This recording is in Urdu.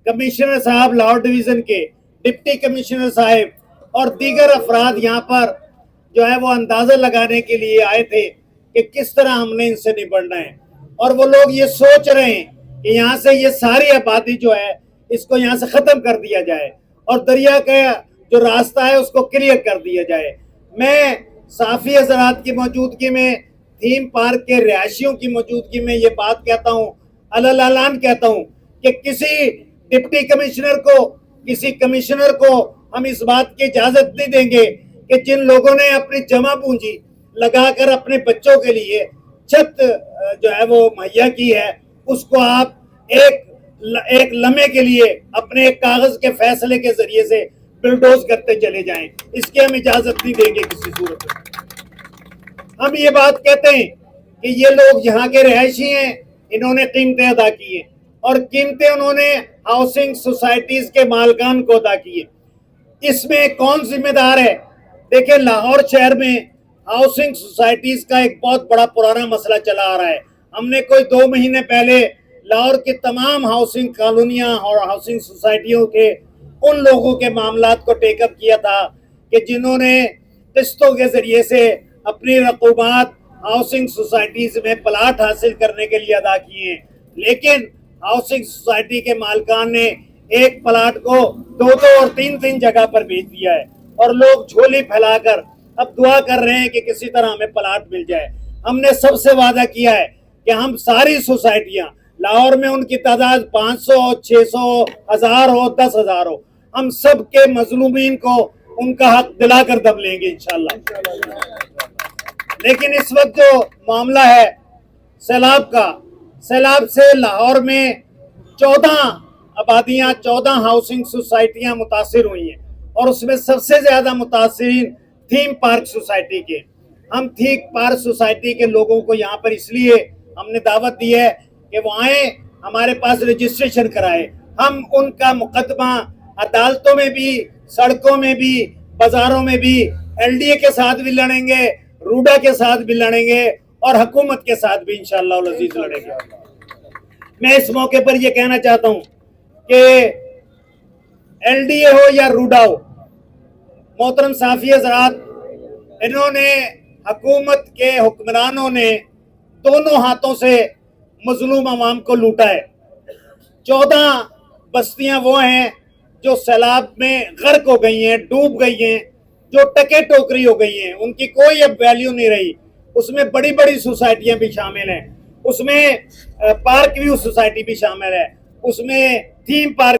کمشنر صاحب لاہور ڈویژن کے، ڈپٹی کمشنر صاحب اور دیگر افراد یہاں پر جو ہے وہ اندازہ لگانے کے لیے آئے تھے کہ کس طرح ہم نے ان سے نپٹنا ہے، اور وہ لوگ یہ سوچ رہے ہیں کہ یہاں سے یہ ساری آبادی جو ہے اس کو یہاں سے ختم کر دیا جائے اور دریا کا جو راستہ ہے اس کو کلیئر کر دیا جائے۔ میں صحافی حضرات کی موجودگی میں، تھیم پارک کے رہائشیوں کی موجودگی میں یہ بات کہتا ہوں، اعلان کہتا ہوں کہ کسی ڈپٹی کمشنر کو، کسی کمشنر کو ہم اس بات کی اجازت نہیں دیں گے کہ جن لوگوں نے اپنی جمع پونجی لگا کر اپنے بچوں کے لیے چھت جو ہے وہ مہیا کی ہے، اس کو آپ ایک لمحے کے لیے اپنے ایک کاغذ کے فیصلے کے ذریعے سے بلڈوز کرتے چلے جائیں۔ اس کی ہم اجازت نہیں دیں گے کسی صورت میں۔ ہم یہ بات کہتے ہیں کہ یہ لوگ یہاں کے رہائشی ہیں، انہوں نے قیمتیں ادا کی ہیں، اور قیمتیں انہوں نے ہاؤسنگ سوسائٹیز کے مالکان کو ادا کی ہیں۔ اس میں کون ذمہ دار ہے؟ دیکھیں، لاہور شہر میں ہاؤسنگ سوسائٹیز کا ایک بہت بڑا پرانا مسئلہ چلا آ رہا ہے۔ ہم نے کوئی 2 مہینے پہلے لاہور کی تمام ہاؤسنگ کالونیاں اور ہاؤسنگ سوسائٹیوں کے ان لوگوں کے معاملات کو ٹیک اپ کیا تھا کہ جنہوں نے قسطوں کے ذریعے سے اپنی رقوبات ہاؤسنگ سوسائٹیز میں پلاٹ حاصل کرنے کے لیے ادا کیے ہیں، لیکن ہاؤسنگ سوسائٹی کے مالکان نے ایک پلاٹ کو 2 اور 3 جگہ پر بیچ دیا ہے، اور لوگ جھولی پھیلا کر اب دعا کر رہے ہیں کہ کسی طرح ہمیں پلاٹ مل جائے۔ ہم نے سب سے وعدہ کیا ہے کہ ہم ساری سوسائٹیاں، لاہور میں ان کی تعداد 500 ہو، 600 ہو، 1000 ہو، 10,000 ہو، ہم سب کے مظلومین کو ان کا حق دلا کر دم لیں گے انشاءاللہ۔ لیکن اس وقت جو معاملہ ہے سیلاب کا، سیلاب سے لاہور میں 14 آبادیاں، 14 ہاؤسنگ سوسائٹیاں متاثر ہوئی ہیں، اور اس میں سب سے زیادہ متاثرین تھیم پارک سوسائٹی کے۔ ہم تھیم پارک سوسائٹی کے لوگوں کو یہاں پر اس لیے ہم نے دعوت دی ہے کہ وہ آئیں، ہمارے پاس رجسٹریشن کرائے۔ ہم ان کا مقدمہ عدالتوں میں بھی، سڑکوں میں بھی، بازاروں میں بھی ایل ڈی اے کے ساتھ بھی لڑیں گے، روڈا کے ساتھ بھی لڑیں گے، اور حکومت کے ساتھ بھی انشاءاللہ العزیز لڑیں گے۔ میں اس موقع پر یہ کہنا چاہتا ہوں کہ ایل ڈی اے ہو یا روڈا ہو، محترم صحافی حضرات، انہوں نے، حکومت کے حکمرانوں نے دونوں ہاتھوں سے مظلوم عوام کو لوٹا ہے۔ 14 بستیاں وہ ہیں جو سیلاب میں غرق ہو گئی ہیں، ڈوب گئی ہیں، جو ٹکے ٹوکری ہو گئی ہیں، ان کی کوئی اب ویلیو نہیں رہی۔ اس میں بڑی بڑی سوسائٹیاں بھی شامل ہیں، اس میں پارک ویو سوسائٹی بھی شامل ہے، اس میں تھیم پارک